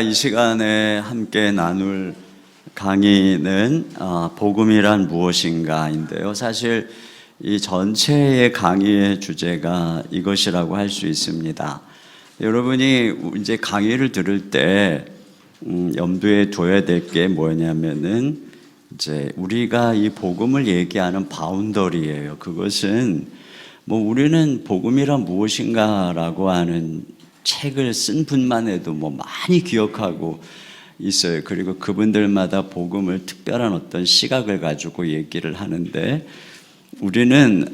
이 시간에 함께 나눌 강의는 복음이란 무엇인가인데요. 사실 이 전체의 강의의 주제가 이것이라고 할 수 있습니다. 여러분이 이제 강의를 들을 때 염두에 둬야 될 게 뭐냐면은 이제 우리가 이 복음을 얘기하는 바운더리예요. 그것은 뭐 우리는 복음이란 무엇인가라고 하는 책을 쓴 분만 해도 뭐 많이 기억하고 있어요. 그리고 그분들마다 복음을 특별한 어떤 시각을 가지고 얘기를 하는데 우리는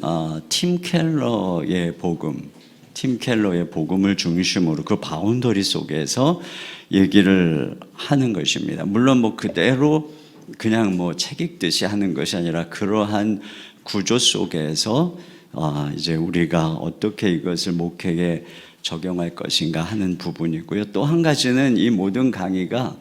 팀 켈러의 복음을 중심으로 그 바운더리 속에서 얘기를 하는 것입니다. 물론 뭐 그대로 그냥 뭐 책 읽듯이 하는 것이 아니라 그러한 구조 속에서 이제 우리가 어떻게 이것을 목회에 적용할 것인가 하는 부분이고요. 또 한 가지는 이 모든 강의가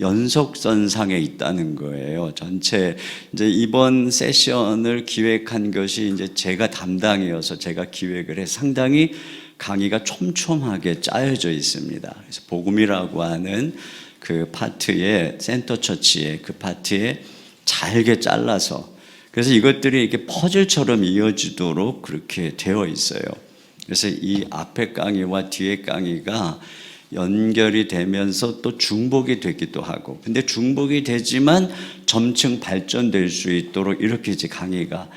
연속선상에 있다는 거예요. 전체 이제 이번 세션을 기획한 것이 이제 제가 담당이어서 제가 기획을 해 상당히 강의가 촘촘하게 짜여져 있습니다. 그래서 복음이라고 하는 그 파트에 센터 처치의 그 파트에 잘게 잘라서 그래서 이것들이 이렇게 퍼즐처럼 이어지도록 그렇게 되어 있어요. 그래서 이 앞에 강의와 뒤에 강의가 연결이 되면서 또 중복이 되기도 하고, 근데 중복이 되지만 점층 발전될 수 있도록 이렇게 이제 강의가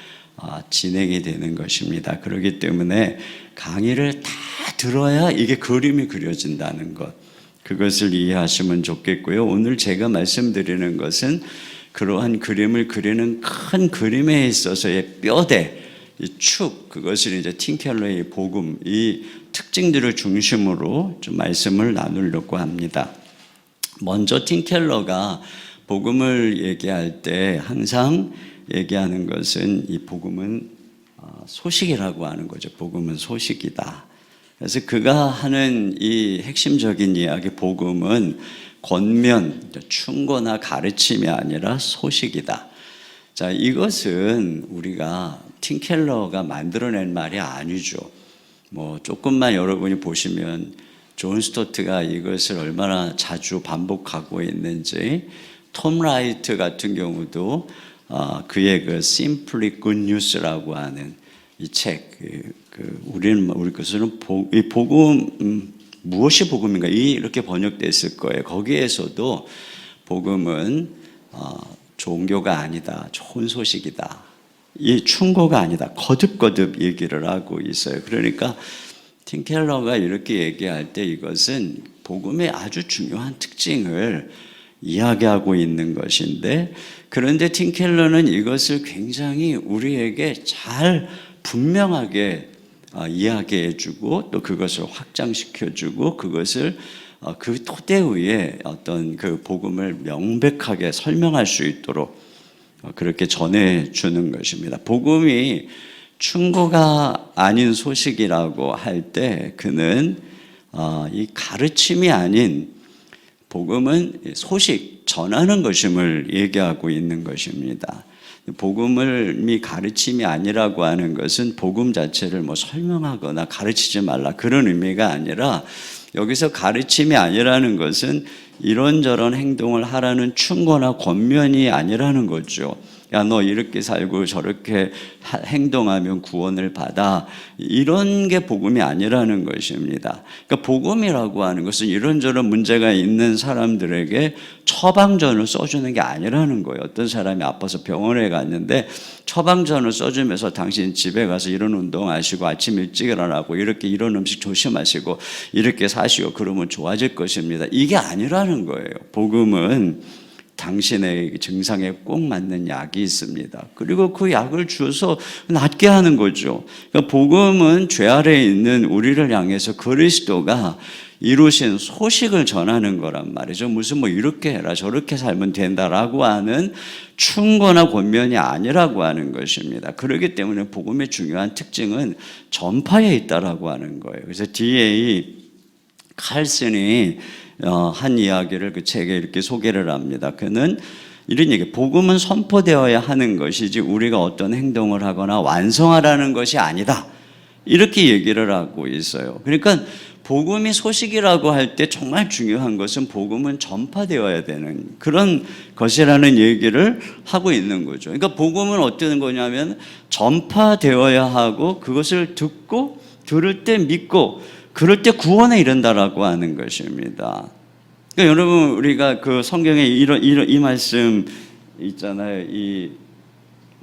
진행이 되는 것입니다. 그렇기 때문에 강의를 다 들어야 이게 그림이 그려진다는 것, 그것을 이해하시면 좋겠고요. 오늘 제가 말씀드리는 것은 그러한 그림을 그리는 큰 그림에 있어서의 뼈대, 이 축, 그것을 이제 팀 켈러의 복음, 이 특징들을 중심으로 좀 말씀을 나누려고 합니다. 먼저 팀 켈러가 복음을 얘기할 때 항상 얘기하는 것은 이 복음은 소식이라고 하는 거죠. 복음은 소식이다. 그래서 그가 하는 이 핵심적인 이야기, 복음은 권면, 충고나 가르침이 아니라 소식이다. 자, 이것은 우리가 팀 켈러가 만들어낸 말이 아니죠. 뭐 조금만 여러분이 보시면 존 스토트가 이것을 얼마나 자주 반복하고 있는지, 톰 라이트 같은 경우도 그의 그 Simply Good News라고 하는 이 책, 우리 것은 이 복음, 무엇이 복음인가 이렇게 번역됐을 거예요. 거기에서도 복음은 종교가 아니다, 좋은 소식이다, 이 충고가 아니다, 거듭거듭 얘기를 하고 있어요. 그러니까 팀 켈러가 이렇게 얘기할 때 이것은 복음의 아주 중요한 특징을 이야기하고 있는 것인데, 그런데 팀 켈러는 이것을 굉장히 우리에게 잘 분명하게 이야기해주고 또 그것을 확장시켜주고 그것을 그 토대 위에 어떤 그 복음을 명백하게 설명할 수 있도록 그렇게 전해주는 것입니다. 복음이 충고가 아닌 소식이라고 할 때 그는 이 가르침이 아닌, 복음은 소식, 전하는 것임을 얘기하고 있는 것입니다. 복음이 가르침이 아니라고 하는 것은 복음 자체를 뭐 설명하거나 가르치지 말라 그런 의미가 아니라, 여기서 가르침이 아니라는 것은 이런저런 행동을 하라는 충고나 권면이 아니라는 거죠. 야, 너 이렇게 살고 저렇게 행동하면 구원을 받아, 이런 게 복음이 아니라는 것입니다. 그러니까 복음이라고 하는 것은 이런저런 문제가 있는 사람들에게 처방전을 써주는 게 아니라는 거예요. 어떤 사람이 아파서 병원에 갔는데 처방전을 써주면서 당신 집에 가서 이런 운동하시고 아침 일찍 일어나고 이렇게 이런 음식 조심하시고 이렇게 사시오, 그러면 좋아질 것입니다, 이게 아니라는 거예요. 복음은 당신의 증상에 꼭 맞는 약이 있습니다. 그리고 그 약을 주어서 낫게 하는 거죠. 그러니까 복음은 죄 아래에 있는 우리를 향해서 그리스도가 이루신 소식을 전하는 거란 말이죠. 무슨 뭐 이렇게 해라 저렇게 살면 된다라고 하는 충고나 권면이 아니라고 하는 것입니다. 그렇기 때문에 복음의 중요한 특징은 전파에 있다라고 하는 거예요. 그래서 D.A. 칼슨이 한 이야기를 그 책에 이렇게 소개를 합니다. 그는 이런 얘기, 복음은 선포되어야 하는 것이지 우리가 어떤 행동을 하거나 완성하라는 것이 아니다, 이렇게 얘기를 하고 있어요. 그러니까 복음이 소식이라고 할 때 정말 중요한 것은 복음은 전파되어야 되는 그런 것이라는 얘기를 하고 있는 거죠. 그러니까 복음은 어떤 거냐면 전파되어야 하고 그것을 듣고 들을 때 믿고 그럴 때 구원에 이른다라고 하는 것입니다. 그러니까 여러분 우리가 그 성경에 이 말씀 있잖아요. 이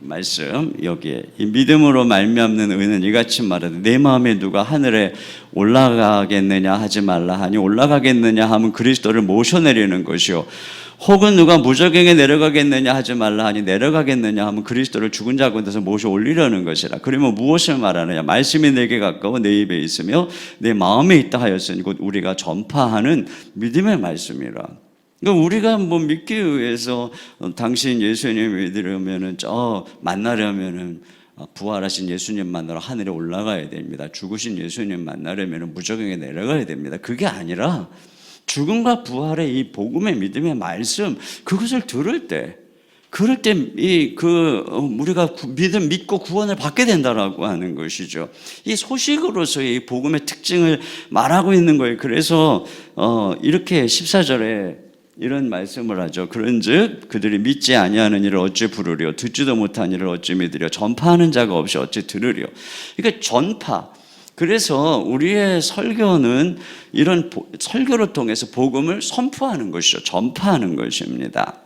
말씀 여기에 이 믿음으로 말미암는 의는 이같이 말하되 내 마음에 누가 하늘에 올라가겠느냐 하지 말라 하니 올라가겠느냐 하면 그리스도를 모셔내리는 것이요 혹은 누가 무저갱에 내려가겠느냐 하지 말라 하니 내려가겠느냐 하면 그리스도를 죽은 자 가운데서 모셔 올리려는 것이라. 그러면 무엇을 말하느냐 말씀이 내게 가까워 내 입에 있으며 내 마음에 있다 하였으니 곧 우리가 전파하는 믿음의 말씀이라. 그러니까 우리가 뭐 믿기 위해서 당신 예수님 믿으려면은 만나려면은 부활하신 예수님 만나러 하늘에 올라가야 됩니다. 죽으신 예수님 만나려면은 무저갱에 내려가야 됩니다. 그게 아니라 죽음과 부활의 이 복음의 믿음의 말씀 그것을 들을 때 그럴 때 우리가 믿고 구원을 받게 된다라고 하는 것이죠. 이 소식으로서의 이 복음의 특징을 말하고 있는 거예요. 그래서 이렇게 14절에 이런 말씀을 하죠. 그런즉 그들이 믿지 아니하는 이를 어찌 부르리요 듣지도 못한 이를 어찌 믿으리요 전파하는 자가 없이 어찌 들으리요. 그러니까 전파. 그래서 우리의 설교는 이런 설교를 통해서 복음을 선포하는 것이죠. 전파하는 것입니다.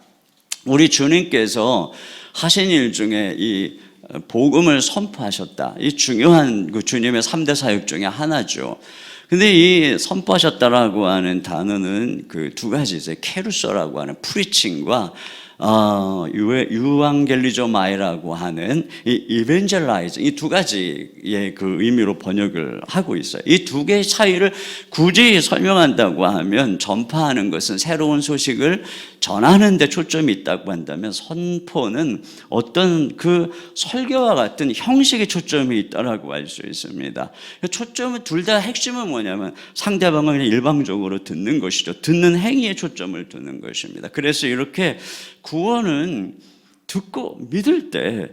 우리 주님께서 하신 일 중에 이 복음을 선포하셨다. 이 중요한 그 주님의 3대 사역 중에 하나죠. 근데 이 선포하셨다라고 하는 단어는 그 두 가지 있어요. 케루소라고 하는 프리칭과 유앙겔리조마이라고 하는 이 이벤젤라이즈 이 두 가지의 그 의미로 번역을 하고 있어요. 이 두 개의 차이를 굳이 설명한다고 하면 전파하는 것은 새로운 소식을 전하는 데 초점이 있다고 한다면 선포는 어떤 그 설교와 같은 형식에 초점이 있다라고 할 수 있습니다. 초점은 둘 다 핵심은 뭐냐면 상대방을 그냥 일방적으로 듣는 것이죠. 듣는 행위에 초점을 두는 것입니다. 그래서 이렇게 구원은 듣고 믿을 때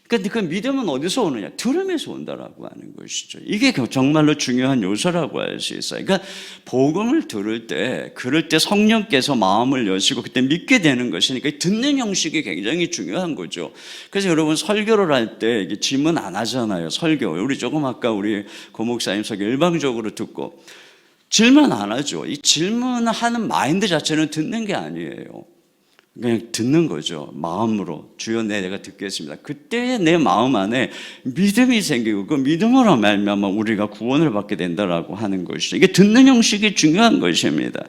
그러니까 그 믿음은 어디서 오느냐? 들음에서 온다라고 하는 것이죠. 이게 정말로 중요한 요소라고 할 수 있어요. 그러니까 복음을 들을 때 그럴 때 성령께서 마음을 여시고 그때 믿게 되는 것이니까 듣는 형식이 굉장히 중요한 거죠. 그래서 여러분 설교를 할 때 질문 안 하잖아요. 설교 우리 조금 아까 우리 고목사님 설교 일방적으로 듣고 질문 안 하죠. 이 질문하는 마인드 자체는 듣는 게 아니에요. 그냥 듣는 거죠. 마음으로 주여 내가 듣겠습니다. 그때 내 마음 안에 믿음이 생기고 그 믿음으로 말미암아 우리가 구원을 받게 된다라고 하는 것이죠. 이게 듣는 형식이 중요한 것입니다.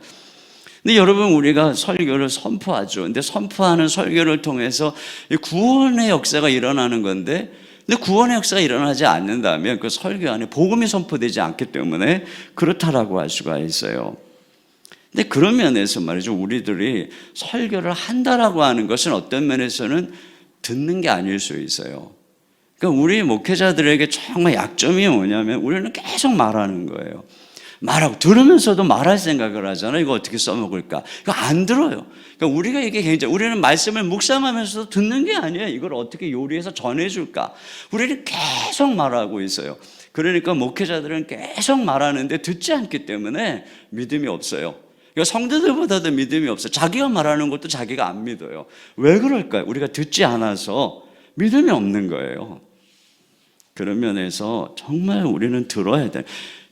근데 여러분 우리가 설교를 선포하죠. 근데 선포하는 설교를 통해서 구원의 역사가 일어나는 건데 근데 구원의 역사가 일어나지 않는다면 그 설교 안에 복음이 선포되지 않기 때문에 그렇다라고 할 수가 있어요. 근데 그런 면에서 말이죠. 우리들이 설교를 한다라고 하는 것은 어떤 면에서는 듣는 게 아닐 수 있어요. 그러니까 우리 목회자들에게 정말 약점이 뭐냐면 우리는 계속 말하는 거예요. 말하고 들으면서도 말할 생각을 하잖아요. 이거 어떻게 써먹을까? 이거 안 들어요. 그러니까 우리가 이게 굉장히 우리는 말씀을 묵상하면서도 듣는 게 아니에요. 이걸 어떻게 요리해서 전해줄까? 우리는 계속 말하고 있어요. 그러니까 목회자들은 계속 말하는데 듣지 않기 때문에 믿음이 없어요. 그러니까 성도들보다도 믿음이 없어요. 자기가 말하는 것도 자기가 안 믿어요. 왜 그럴까요? 우리가 듣지 않아서 믿음이 없는 거예요. 그런 면에서 정말 우리는 들어야 돼.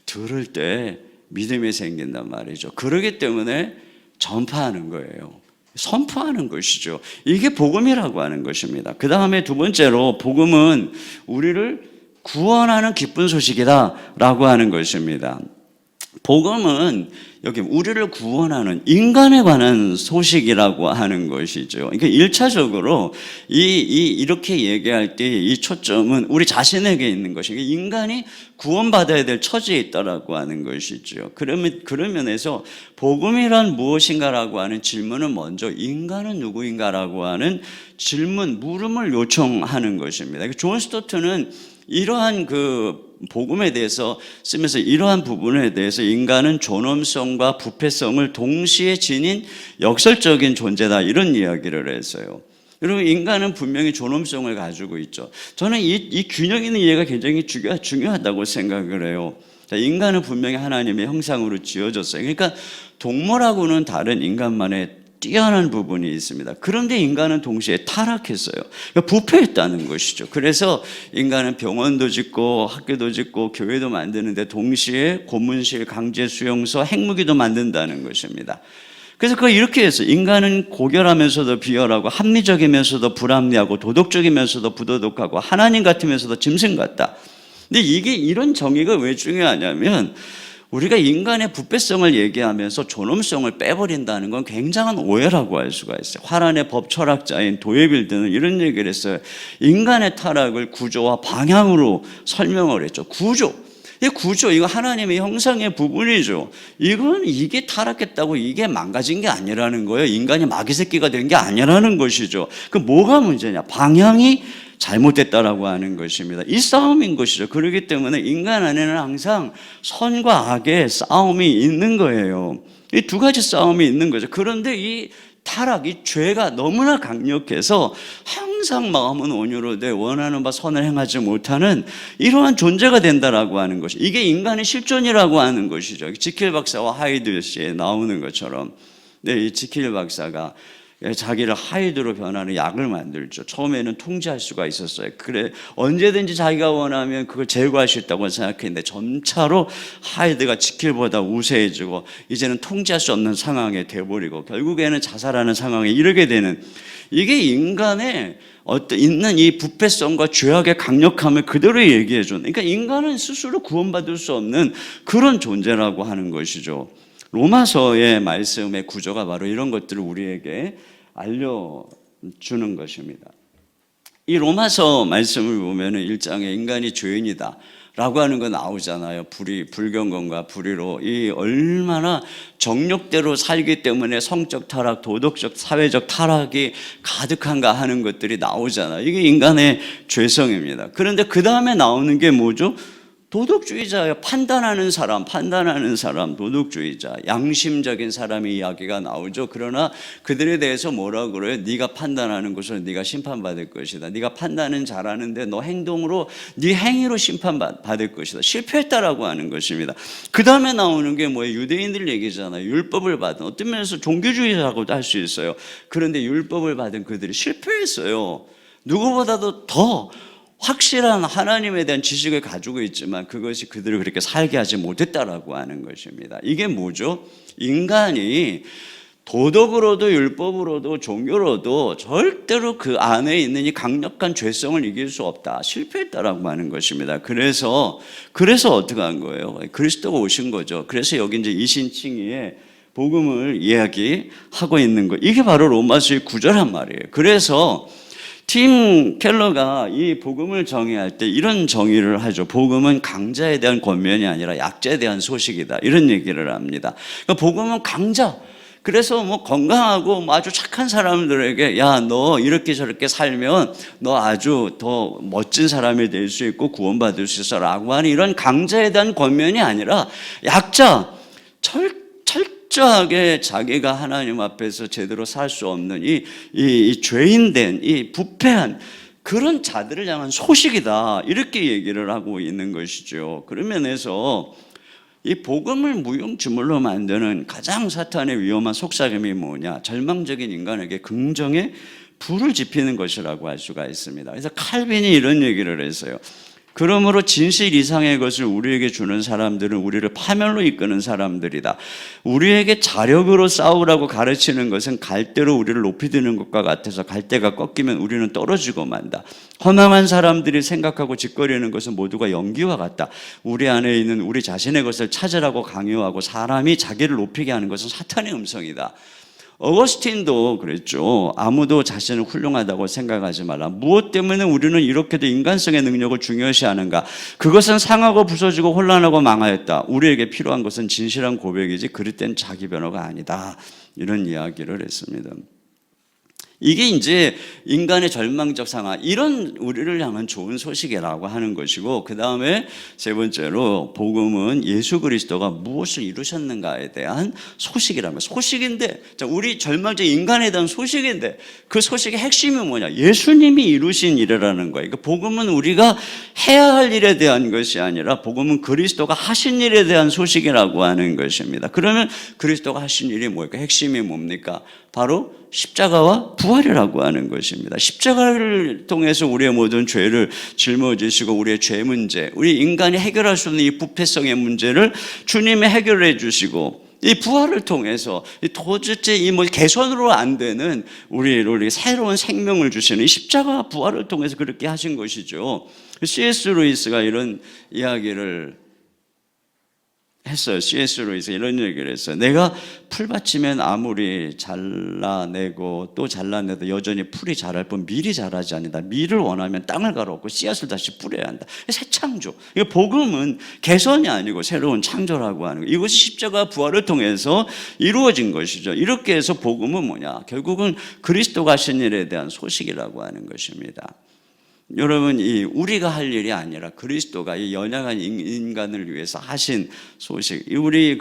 들을 때 믿음이 생긴단 말이죠. 그러기 때문에 전파하는 거예요. 선포하는 것이죠. 이게 복음이라고 하는 것입니다. 그 다음에 두 번째로 복음은 우리를 구원하는 기쁜 소식이다라고 하는 것입니다. 복음은 여기 우리를 구원하는 인간에 관한 소식이라고 하는 것이죠. 그러니까 1차적으로 이렇게 얘기할 때 이 초점은 우리 자신에게 있는 것이고 인간이 구원받아야 될 처지에 있다라고 하는 것이죠. 그런 면에서 복음이란 무엇인가라고 하는 질문은 먼저 인간은 누구인가라고 하는 질문, 물음을 요청하는 것입니다. 존 스토트는 이러한 그 복음에 대해서 쓰면서 이러한 부분에 대해서 인간은 존엄성과 부패성을 동시에 지닌 역설적인 존재다 이런 이야기를 했어요. 여러분 인간은 분명히 존엄성을 가지고 있죠. 저는 이 균형 있는 이해가 굉장히 중요하다고 생각을 해요. 자, 인간은 분명히 하나님의 형상으로 지어졌어요. 그러니까 동물하고는 다른 인간만의 뛰어난 부분이 있습니다. 그런데 인간은 동시에 타락했어요. 그러니까 부패했다는 것이죠. 그래서 인간은 병원도 짓고 학교도 짓고 교회도 만드는데 동시에 고문실, 강제 수용소, 핵무기도 만든다는 것입니다. 그래서 그거 이렇게 했어요. 인간은 고결하면서도 비열하고 합리적이면서도 불합리하고 도덕적이면서도 부도덕하고 하나님 같으면서도 짐승 같다. 근데 이게 이런 정의가 왜 중요하냐면 우리가 인간의 부패성을 얘기하면서 존엄성을 빼버린다는 건 굉장한 오해라고 할 수가 있어요. 화란의 법 철학자인 도예빌드는 이런 얘기를 했어요. 인간의 타락을 구조와 방향으로 설명을 했죠. 이 구조, 이거 하나님의 형상의 부분이죠. 이게 타락했다고 이게 망가진 게 아니라는 거예요. 인간이 마귀 새끼가 된 게 아니라는 것이죠. 그 뭐가 문제냐? 방향이 잘못됐다라고 하는 것입니다. 이 싸움인 것이죠. 그렇기 때문에 인간 안에는 항상 선과 악의 싸움이 있는 거예요. 이 두 가지 싸움이 있는 거죠. 그런데 이 타락, 이 죄가 너무나 강력해서 항상 마음은 온유로되 원하는 바 선을 행하지 못하는 이러한 존재가 된다라고 하는 것이, 이게 인간의 실존이라고 하는 것이죠. 지킬 박사와 하이드 씨에 나오는 것처럼, 이 지킬 박사가 자기를 하이드로 변하는 약을 만들죠. 처음에는 통제할 수가 있었어요. 그래, 언제든지 자기가 원하면 그걸 제거할 수 있다고 생각했는데 점차로 하이드가 지킬보다 우세해지고 이제는 통제할 수 없는 상황에 돼버리고 결국에는 자살하는 상황에 이르게 되는, 이게 인간의 있는 이 부패성과 죄악의 강력함을 그대로 얘기해 준, 그러니까 인간은 스스로 구원받을 수 없는 그런 존재라고 하는 것이죠. 로마서의 말씀의 구조가 바로 이런 것들을 우리에게 알려주는 것입니다. 이 로마서 말씀을 보면 1장에 인간이 죄인이다 라고 하는 거 나오잖아요. 불경건과 불의로 이 얼마나 정욕대로 살기 때문에 성적 타락, 도덕적, 사회적 타락이 가득한가 하는 것들이 나오잖아요. 이게 인간의 죄성입니다. 그런데 그 다음에 나오는 게 뭐죠? 도덕주의자예요. 판단하는 사람, 도덕주의자, 양심적인 사람의 이야기가 나오죠. 그러나 그들에 대해서 뭐라고 그래요? 네가 판단하는 것으로 네가 심판받을 것이다. 네가 판단은 잘하는데 너 행동으로, 네 행위로 심판받을 것이다. 실패했다라고 하는 것입니다. 그 다음에 나오는 게 뭐예요? 유대인들 얘기잖아요. 율법을 받은, 어떤 면에서 종교주의자라고도 할 수 있어요. 그런데 율법을 받은 그들이 실패했어요. 누구보다도 더 확실한 하나님에 대한 지식을 가지고 있지만 그것이 그들을 그렇게 살게 하지 못했다라고 하는 것입니다. 이게 뭐죠? 인간이 도덕으로도 율법으로도 종교로도 절대로 그 안에 있는 이 강력한 죄성을 이길 수 없다. 실패했다라고 하는 것입니다. 그래서 어떻게 한 거예요? 그리스도가 오신 거죠. 그래서 여기 이제 이신칭의의 복음을 이야기하고 있는 거. 이게 바로 로마서의 9절란 말이에요. 그래서 팀 켈러가 이 복음을 정의할 때 이런 정의를 하죠. 복음은 강자에 대한 권면이 아니라 약자에 대한 소식이다. 이런 얘기를 합니다. 그러니까 복음은 강자. 그래서 뭐 건강하고 뭐 아주 착한 사람들에게 야, 너 이렇게 저렇게 살면 너 아주 더 멋진 사람이 될 수 있고 구원받을 수 있어 라고 하는 이런 강자에 대한 권면이 아니라 약자, 철저하게 자기가 하나님 앞에서 제대로 살 수 없는 이 죄인된 이 부패한 그런 자들을 향한 소식이다. 이렇게 얘기를 하고 있는 것이죠. 그런 면에서 이 복음을 무용지물로 만드는 가장 사탄의 위험한 속삭임이 뭐냐? 절망적인 인간에게 긍정의 불을 지피는 것이라고 할 수가 있습니다. 그래서 칼빈이 이런 얘기를 했어요. 그러므로 진실 이상의 것을 우리에게 주는 사람들은 우리를 파멸로 이끄는 사람들이다. 우리에게 자력으로 싸우라고 가르치는 것은 갈대로 우리를 높이 드는 것과 같아서 갈대가 꺾이면 우리는 떨어지고 만다. 허망한 사람들이 생각하고 짓거리는 것은 모두가 연기와 같다. 우리 안에 있는 우리 자신의 것을 찾으라고 강요하고 사람이 자기를 높이게 하는 것은 사탄의 음성이다. 어거스틴도 그랬죠. 아무도 자신을 훌륭하다고 생각하지 말라. 무엇 때문에 우리는 이렇게도 인간성의 능력을 중요시하는가? 그것은 상하고 부서지고 혼란하고 망하였다. 우리에게 필요한 것은 진실한 고백이지 그릇된 자기 변호가 아니다. 이런 이야기를 했습니다. 이게 이제 인간의 절망적 상황, 이런 우리를 향한 좋은 소식이라고 하는 것이고, 그 다음에 세 번째로 복음은 예수 그리스도가 무엇을 이루셨는가에 대한 소식이라는 거예요. 소식인데, 우리 절망적 인간에 대한 소식인데 그 소식의 핵심이 뭐냐? 예수님이 이루신 일이라는 거예요. 그러니까 복음은 우리가 해야 할 일에 대한 것이 아니라 복음은 그리스도가 하신 일에 대한 소식이라고 하는 것입니다. 그러면 그리스도가 하신 일이 뭘까? 핵심이 뭡니까? 바로 십자가와 부활이라고 하는 것입니다. 십자가를 통해서 우리의 모든 죄를 짊어지시고 우리의 죄 문제, 우리 인간이 해결할 수 없는 이 부패성의 문제를 주님이 해결해 주시고, 이 부활을 통해서 도대체 이 개선으로 안 되는 우리 새로운 생명을 주시는 이 십자가 부활을 통해서 그렇게 하신 것이죠. C.S. 루이스가 이런 이야기를 했어요. C.S. 루이스 이런 얘기를 했어요. 내가 풀받치면 아무리 잘라내고 또 잘라내도 여전히 풀이 자랄 뿐 밀이 자라지 않는다. 밀을 원하면 땅을 갈아엎고 씨앗을 다시 뿌려야 한다. 새 창조. 복음은 개선이 아니고 새로운 창조라고 하는 거예요. 이것이 십자가 부활을 통해서 이루어진 것이죠. 이렇게 해서 복음은 뭐냐? 결국은 그리스도가 하신 일에 대한 소식이라고 하는 것입니다. 여러분, 이 우리가 할 일이 아니라 그리스도가 이 연약한 인간을 위해서 하신 소식. 우리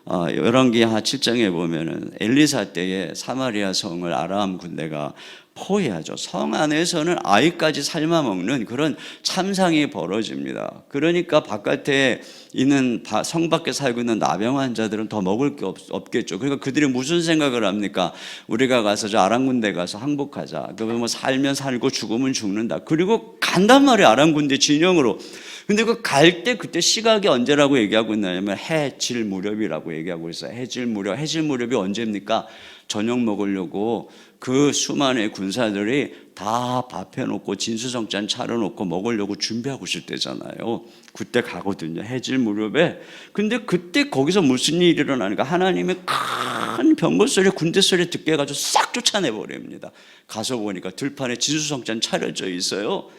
열왕기하 7장에 보면은 엘리사 때에 사마리아 성을 아람 군대가 포위하죠. 성 안에서는 아이까지 삶아 먹는 그런 참상이 벌어집니다. 그러니까 바깥에 있는 성 밖에 살고 있는 나병 환자들은 더 먹을 게 없겠죠. 그러니까 그들이 무슨 생각을 합니까? 우리가 가서 저 아람 군대 가서 항복하자. 그러면 살면 살고 죽으면 죽는다. 그리고 간단 말이에요. 아람 군대 진영으로. 근데 갈 때 그때 시각이 언제라고 얘기하고 있냐면 해질 무렵이라고 얘기하고 있어요. 해질 무렵이 언제입니까? 저녁 먹으려고 그 수많은 군사들이 다 밥 해놓고 진수성찬 차려놓고 먹으려고 준비하고 있을 때잖아요. 그때 가거든요. 해질 무렵에. 근데 그때 거기서 무슨 일이 일어나니까 하나님의 큰 병거 소리, 군대 소리 듣게 해가지고 싹 쫓아내버립니다. 가서 보니까 들판에 진수성찬 차려져 있어요.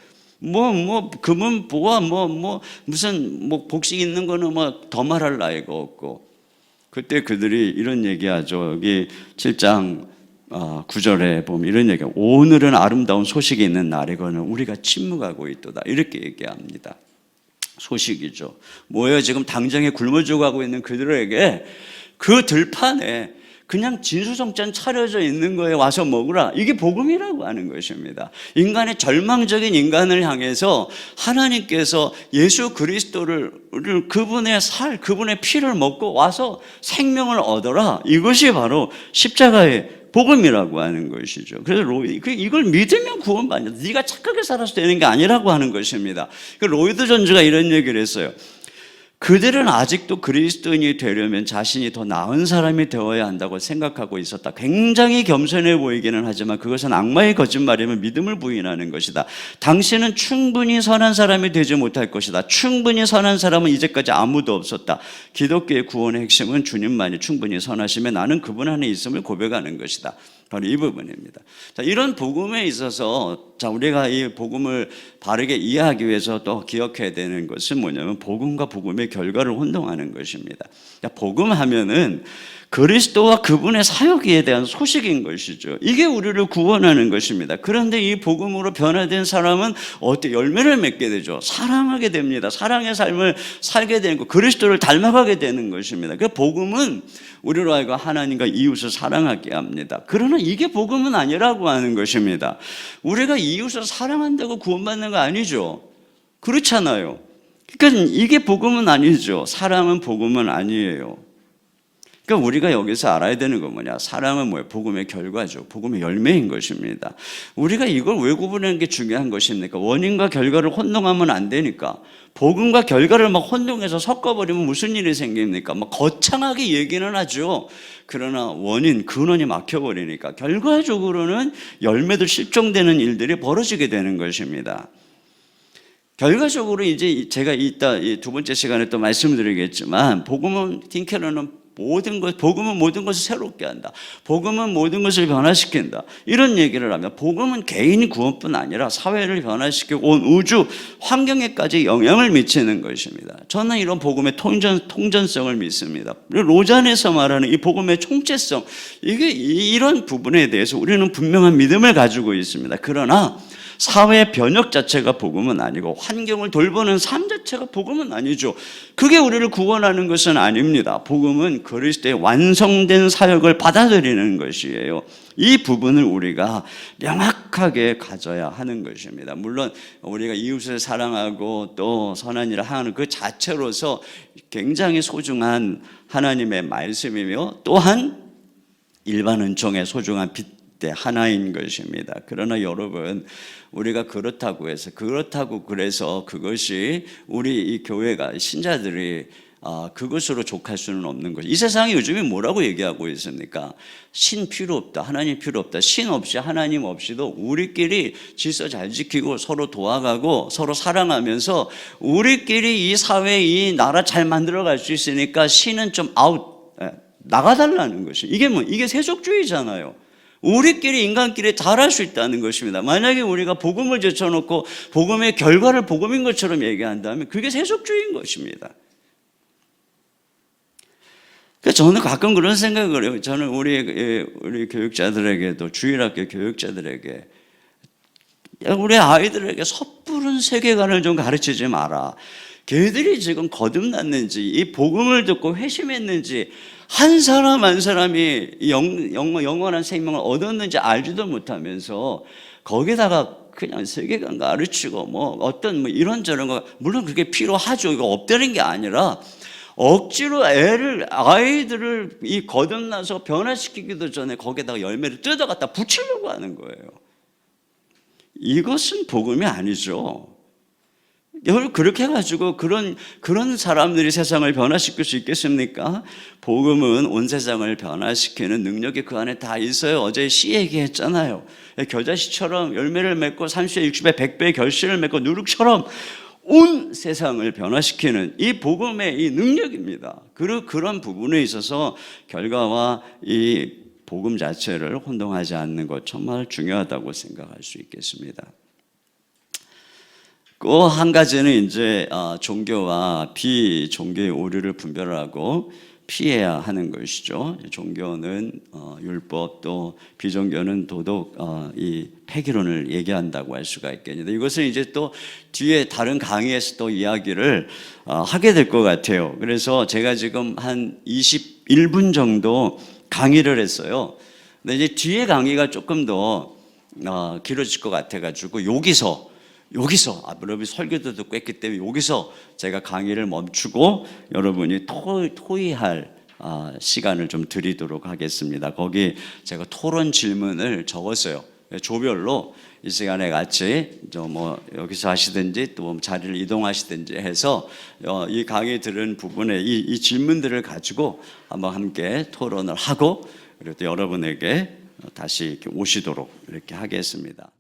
금은 보아, 무슨 복식 있는 거는 더 말할 나위가 없고. 그때 그들이 이런 얘기하죠. 여기 7장 9절에 보면 이런 얘기가, 오늘은 아름다운 소식이 있는 날이거늘 우리가 침묵하고 있도다. 이렇게 얘기합니다. 소식이죠. 뭐예요? 지금 당장에 굶어 죽어가고 있는 그들에게 그 들판에 그냥 진수성찬 차려져 있는 거에 와서 먹으라. 이게 복음이라고 하는 것입니다. 인간의 절망적인 인간을 향해서 하나님께서 예수 그리스도를 그분의 피를 먹고 와서 생명을 얻어라. 이것이 바로 십자가의 복음이라고 하는 것이죠. 그래서 이걸 믿으면 구원받는다. 네가 착하게 살아서 되는 게 아니라고 하는 것입니다. 로이드 존즈가 이런 얘기를 했어요. 그들은 아직도 그리스도인이 되려면 자신이 더 나은 사람이 되어야 한다고 생각하고 있었다. 굉장히 겸손해 보이기는 하지만 그것은 악마의 거짓말이면 믿음을 부인하는 것이다. 당신은 충분히 선한 사람이 되지 못할 것이다. 충분히 선한 사람은 이제까지 아무도 없었다. 기독교의 구원의 핵심은 주님만이 충분히 선하시며 나는 그분 안에 있음을 고백하는 것이다. 바로 이 부분입니다. 자, 이런 복음에 있어서 우리가 이 복음을 바르게 이해하기 위해서 또 기억해야 되는 것은 뭐냐면 복음과 복음의 결과를 혼동하는 것입니다. 복음하면은 그리스도와 그분의 사역에 대한 소식인 것이죠. 이게 우리를 구원하는 것입니다. 그런데 이 복음으로 변화된 사람은 어떻게 열매를 맺게 되죠? 사랑하게 됩니다. 사랑의 삶을 살게 되는 것, 그리스도를 닮아가게 되는 것입니다. 그 복음은 우리로 하여금 하나님과 이웃을 사랑하게 합니다. 그러나 이게 복음은 아니라고 하는 것입니다. 우리가 이웃을 사랑한다고 구원받는 거 아니죠. 그렇잖아요. 그러니까 이게 복음은 아니죠. 사랑은 복음은 아니에요. 그러니까 우리가 여기서 알아야 되는 건 뭐냐? 사랑은 뭐예요? 복음의 결과죠. 복음의 열매인 것입니다. 우리가 이걸 왜 구분하는 게 중요한 것입니까? 원인과 결과를 혼동하면 안 되니까. 복음과 결과를 막 혼동해서 섞어버리면 무슨 일이 생깁니까? 막 거창하게 얘기는 하죠. 그러나 원인, 근원이 막혀버리니까 결과적으로는 열매도 실종되는 일들이 벌어지게 되는 것입니다. 결과적으로 이제 제가 이따 두 번째 시간에 또 말씀드리겠지만, 틴켈러는 모든 것, 복음은 모든 것을 새롭게 한다. 복음은 모든 것을 변화시킨다. 이런 얘기를 하면 복음은 개인 구원뿐 아니라 사회를 변화시키고 온 우주 환경에까지 영향을 미치는 것입니다. 저는 이런 복음의 통전성을 믿습니다. 로잔에서 말하는 이 복음의 총체성, 이런 부분에 대해서 우리는 분명한 믿음을 가지고 있습니다. 그러나 사회 변혁 자체가 복음은 아니고 환경을 돌보는 삶 자체가 복음은 아니죠. 그게 우리를 구원하는 것은 아닙니다. 복음은 그리스도의 완성된 사역을 받아들이는 것이에요. 이 부분을 우리가 명확하게 가져야 하는 것입니다. 물론 우리가 이웃을 사랑하고 또 선한 일을 하는 그 자체로서 굉장히 소중한 하나님의 말씀이며 또한 일반 은총의 소중한 빚 하나인 것입니다. 그러나 여러분, 우리가 그렇다고 그래서 그것이 우리 이 교회가 신자들이 그것으로 족할 수는 없는 거죠. 이 세상이 요즘에 뭐라고 얘기하고 있습니까? 신 필요 없다, 하나님 필요 없다. 신 없이 하나님 없이도 우리끼리 질서 잘 지키고 서로 도와가고 서로 사랑하면서 우리끼리 이 사회, 이 나라 잘 만들어갈 수 있으니까 신은 좀 나가달라는 것이. 이게 세속주의잖아요. 우리끼리 인간끼리 잘할 수 있다는 것입니다. 만약에 우리가 복음을 제쳐놓고 복음의 결과를 복음인 것처럼 얘기한다면 그게 세속주의인 것입니다. 그래서 저는 가끔 그런 생각을 해요. 저는 우리 교육자들에게도, 주일학교 교육자들에게, 우리 아이들에게 섣부른 세계관을 좀 가르치지 마라. 걔들이 지금 거듭났는지, 이 복음을 듣고 회심했는지, 한 사람 한 사람이 영원한 생명을 얻었는지 알지도 못하면서 거기다가 그냥 세계관 가르치고 어떤 이런저런 거, 물론 그게 필요하죠. 이거 없다는 게 아니라 억지로 아이들을 이 거듭나서 변화시키기도 전에 거기다가 열매를 뜯어갖다 붙이려고 하는 거예요. 이것은 복음이 아니죠. 여러분, 그렇게 해가지고 그런 사람들이 세상을 변화시킬 수 있겠습니까? 복음은 온 세상을 변화시키는 능력이 그 안에 다 있어요. 어제 시 얘기했잖아요. 겨자씨처럼 열매를 맺고 30배, 60배, 100배의 결실을 맺고 누룩처럼 온 세상을 변화시키는 이 복음의 이 능력입니다. 그런 부분에 있어서 결과와 이 복음 자체를 혼동하지 않는 것 정말 중요하다고 생각할 수 있겠습니다. 그 한 가지는 이제 종교와 비종교의 오류를 분별하고 피해야 하는 것이죠. 종교는 율법, 또 비종교는 도덕, 이 폐기론을 얘기한다고 할 수가 있겠는데, 이것은 이제 또 뒤에 다른 강의에서 또 이야기를 하게 될 것 같아요. 그래서 제가 지금 한 21분 정도 강의를 했어요. 근데 이제 뒤에 강의가 조금 더 길어질 것 같아가지고 여기서 여러분이 설교도 듣고 했기 때문에 여기서 제가 강의를 멈추고 여러분이 토의할 시간을 좀 드리도록 하겠습니다. 거기 제가 토론 질문을 적었어요. 조별로 이 시간에 같이 여기서 하시든지 또 자리를 이동하시든지 해서 이 강의 들은 부분에 이 질문들을 가지고 한번 함께 토론을 하고, 그리고 또 여러분에게 다시 이렇게 오시도록 이렇게 하겠습니다.